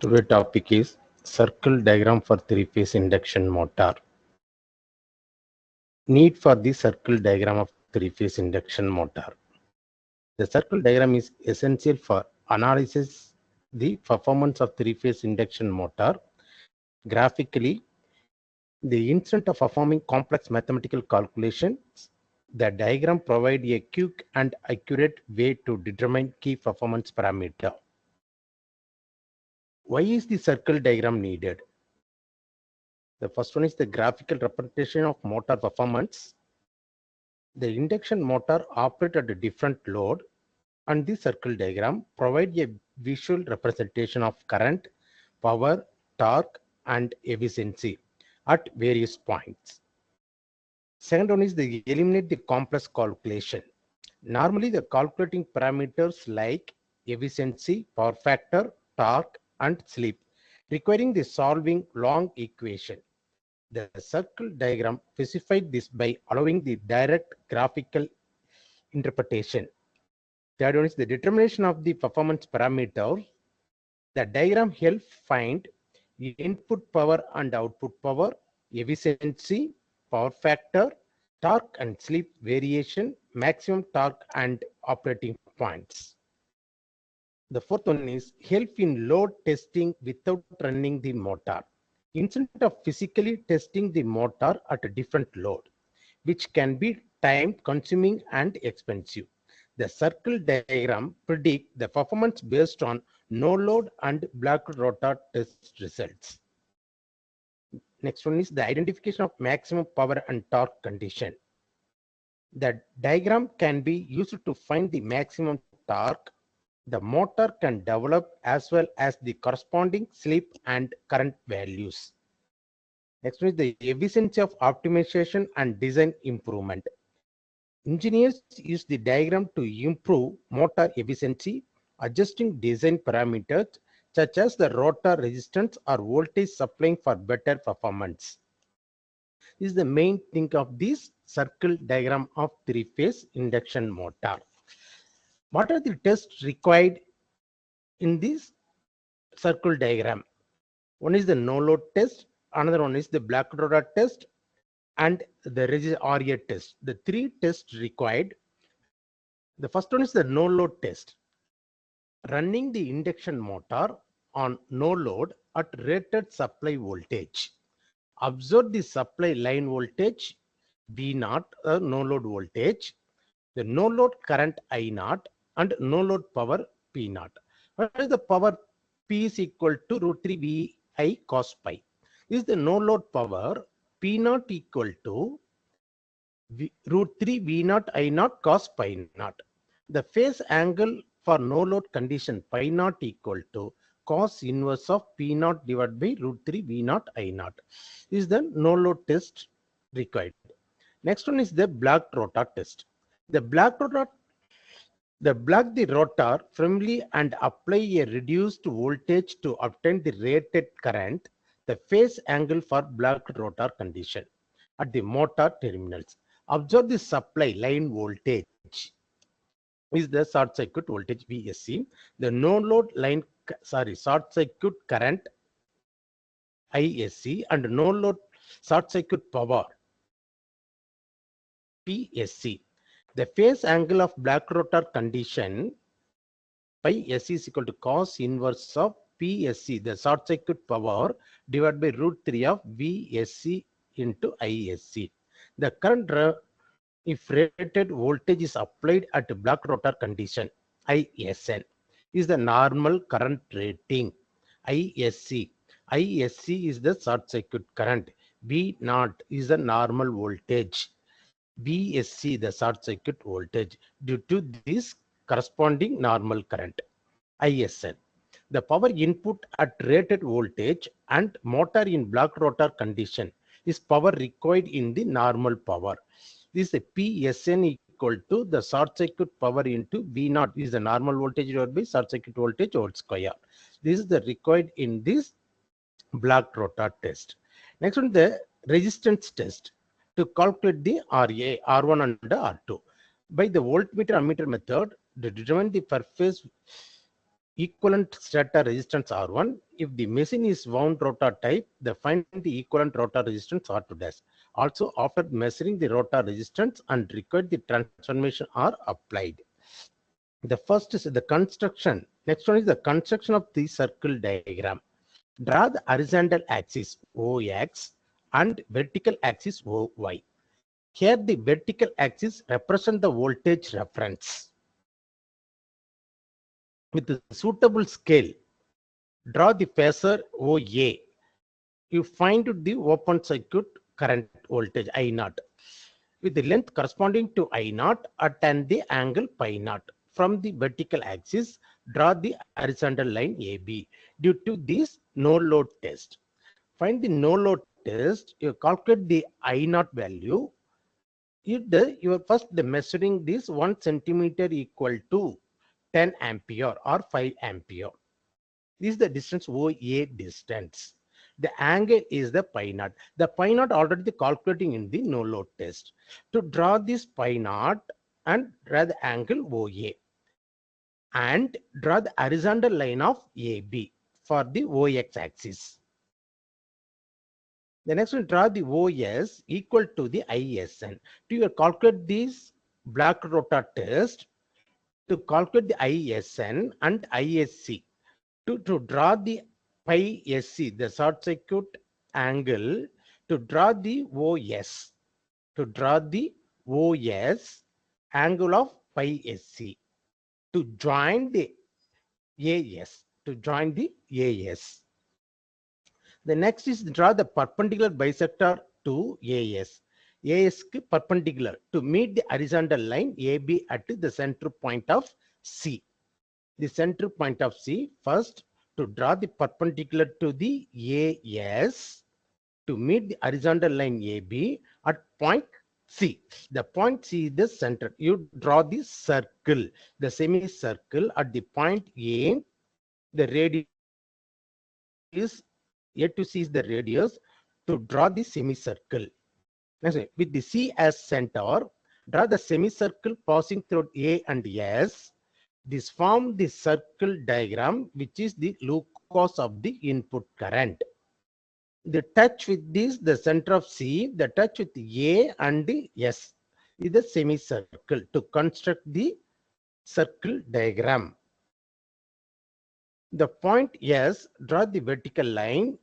Today's topic is circle diagram for three-phase induction motor. Need for the circle diagram of three-phase induction motor. The circle diagram is essential for analysis the performance of three-phase induction motor. Graphically, the instant of performing complex mathematical calculations, the diagram provides a quick and accurate way to determine key performance parameter. Why is the circle diagram needed? The first one is the graphical representation of motor performance. The induction motor operates at a different load, and the circle diagram provides a visual representation of current, power, torque, and efficiency at various points. Second one is the eliminate the complex calculation. Normally, the calculating parameters like efficiency, power factor, torque, and slip, requiring the solving long equation. The circle diagram specifies this by allowing the direct graphical interpretation. Third one is the determination of the performance parameter. The diagram helps find input power and output power, efficiency, power factor, torque and slip variation, maximum torque and operating points. The fourth one is help in load testing without running the motor. Instead of physically testing the motor at a different load, which can be time consuming and expensive, the circle diagram predicts the performance based on no load and black rotor test results. Next one is the identification of maximum power and torque condition. The diagram can be used to find the maximum torque the motor can develop as well as the corresponding slip and current values. Next is the efficiency of optimization and design improvement. Engineers use the diagram to improve motor efficiency, adjusting design parameters such as the rotor resistance or voltage supplying for better performance. This is the main thing of this circle diagram of three-phase induction motor. What are the tests required in this circle diagram? One is the no load test, another one is the black rotor test, and the RA test. The three tests required. The first one is the no load test. Running the induction motor on no load at rated supply voltage. Observe the supply line voltage V0, no load voltage, the no load current I0, and no load power P0. What is the power? P is equal to root 3 VI cos pi. This is the no load power. P0 equal to root 3 V0 I0 cos pi 0. The phase angle for no load condition pi 0 equal to cos inverse of P0 divided by root 3 V0 I0. This is the no load test required. Next one is the black rotor test. The black rotor the rotor firmly and apply a reduced voltage to obtain the rated current, the phase angle for black rotor condition at the motor terminals. Observe the supply line voltage is the short circuit voltage VSC, the no load line short circuit current ISC, and no load short circuit power PSC. The phase angle of black rotor condition pi SC is equal to cos inverse of PSC, the short circuit power, divided by root 3 of VSC into ISC. The current, if rated voltage is applied at black rotor condition, ISN, is the normal current rating. ISC is the short circuit current. V0 is the normal voltage. VSC, the short circuit voltage, due to this corresponding normal current. ISN, the power input at rated voltage and motor in black rotor condition is power required in the normal power. This is PSN equal to the short circuit power into V0 is the normal voltage divided by short circuit voltage whole square. This is the required in this black rotor test. Next one, the resistance test to calculate the RA, R1 and R2. By the voltmeter ammeter method, to determine the per phase equivalent stator resistance R1. If the machine is wound rotor type, they find the equivalent rotor resistance R2 dash. Also, after measuring the rotor resistance and required the transformation are applied. The first is the construction. Next one is the construction of the circle diagram. Draw the horizontal axis OX and vertical axis OY. Here the vertical axis represents the voltage reference. With the suitable scale, draw the phasor OA. You find the open circuit current voltage I0 with the length corresponding to I0 at the angle pi naught. From the vertical axis, draw the horizontal line AB. Due to this no load test, find the no load test. You calculate the I0 value. You are first the measuring this 1 centimeter equal to 10 ampere or 5 ampere. This is the distance OA distance. The angle is the pi naught. The pi naught already calculating in the no load test. To draw this pi naught and draw the angle OA and draw the horizontal line of AB for the OX axis. The next one, draw the OS equal to the ISN. To calculate this black rotor test, to calculate the ISN and ISC, to draw the pi SC, the short circuit angle, to draw the OS, to draw the OS angle of pi SC, to join the AS, to join the AS. The next is draw the perpendicular bisector to AS. AS perpendicular to meet the horizontal line AB at the center point of C. The center point of C, first to draw the perpendicular to the AS to meet the horizontal line AB at point C. The point C is the center. You draw the circle, the semicircle at the point A. The radius A to C is the radius to draw the semicircle. Next, with the C as center, draw the semicircle passing through A and S. This form the circle diagram, which is the locus of the input current. The touch with this, the center of C, the touch with A and S is the semicircle to construct the circle diagram. The point S, draw the vertical line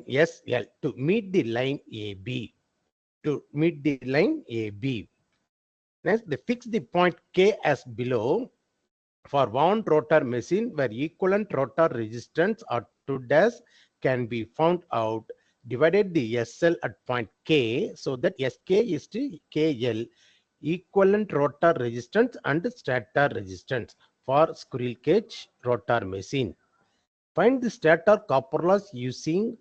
SL to meet the line AB. To meet the line AB. Next, they fix the point K as below. For wound rotor machine where equivalent rotor resistance or 2 dash can be found out, divided the SL at point K so that SK is to KL, equivalent rotor resistance and stator resistance for squirrel cage rotor machine. Find the stator copper loss using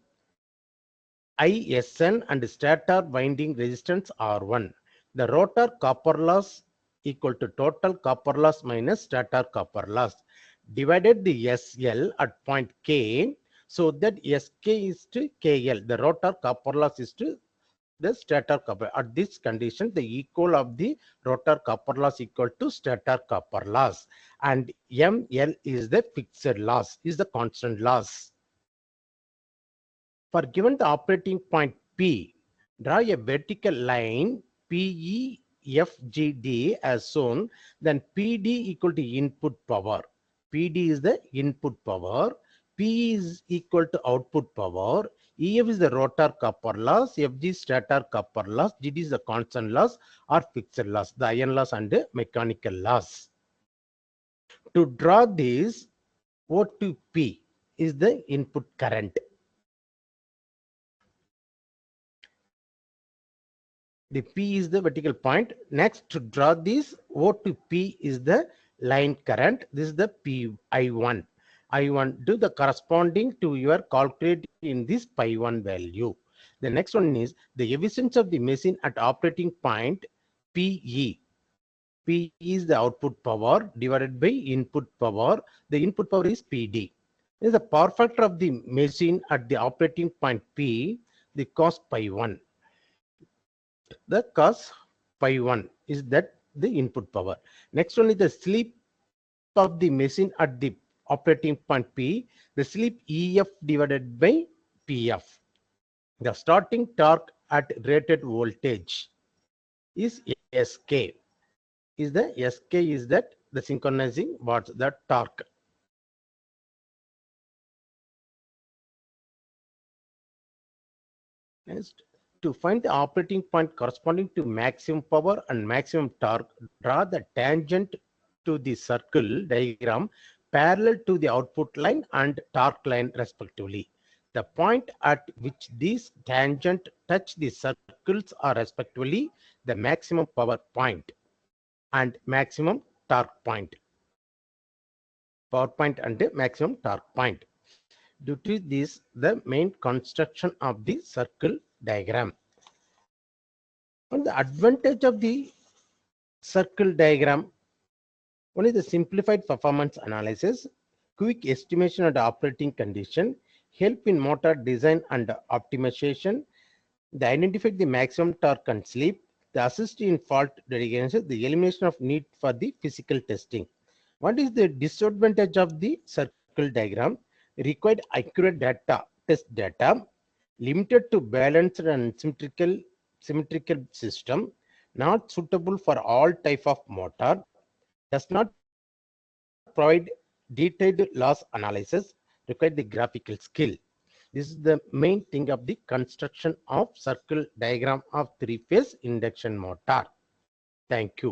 ISN and stator winding resistance R1. The rotor copper loss equal to total copper loss minus stator copper loss. Divided the SL at point K so that SK is to KL. The rotor copper loss is to the stator copper. At this condition, the equal of the rotor copper loss equal to stator copper loss. And ML is the fixed loss, is the constant loss. For given the operating point P, draw a vertical line PEFGD as shown, then PD equal to input power. PD is the input power, P is equal to output power, EF is the rotor copper loss, FG stator copper loss, GD is the constant loss or fixed loss, the iron loss and the mechanical loss. To draw this, O2P is the input current. The P is the vertical point. Next, to draw this, O to P is the line current. This is the P I1. I1 do the corresponding to your calculate in this pi1 value. The next one is the efficiency of the machine at operating point PE. P is the output power divided by input power. The input power is PD. This is the power factor of the machine at the operating point P, the cos pi1. The cos pi1 is that the input power. Next one is the slip of the machine at the operating point P, the slip EF divided by PF. The starting torque at rated voltage is SK. Is the SK is that the synchronizing watts, the torque. Next, to find the operating point corresponding to maximum power and maximum torque, draw the tangent to the circle diagram parallel to the output line and torque line respectively. The point at which these tangent touch the circles are respectively the maximum power point and maximum torque point. Power point and the maximum torque point. Due to this, the main construction of the circle diagram. And the advantage of the circle diagram, one is the simplified performance analysis, quick estimation of the operating condition, help in motor design and optimization, the identify the maximum torque and slip, the assist in fault diagnosis, the elimination of need for the physical testing. What is the disadvantage of the circle diagram? Required accurate data, test data, limited to balanced and symmetrical system, not suitable for all type of motor, does not provide detailed loss analysis, require the graphical skill. This is the main thing of the construction of circle diagram of three-phase induction motor. Thank you.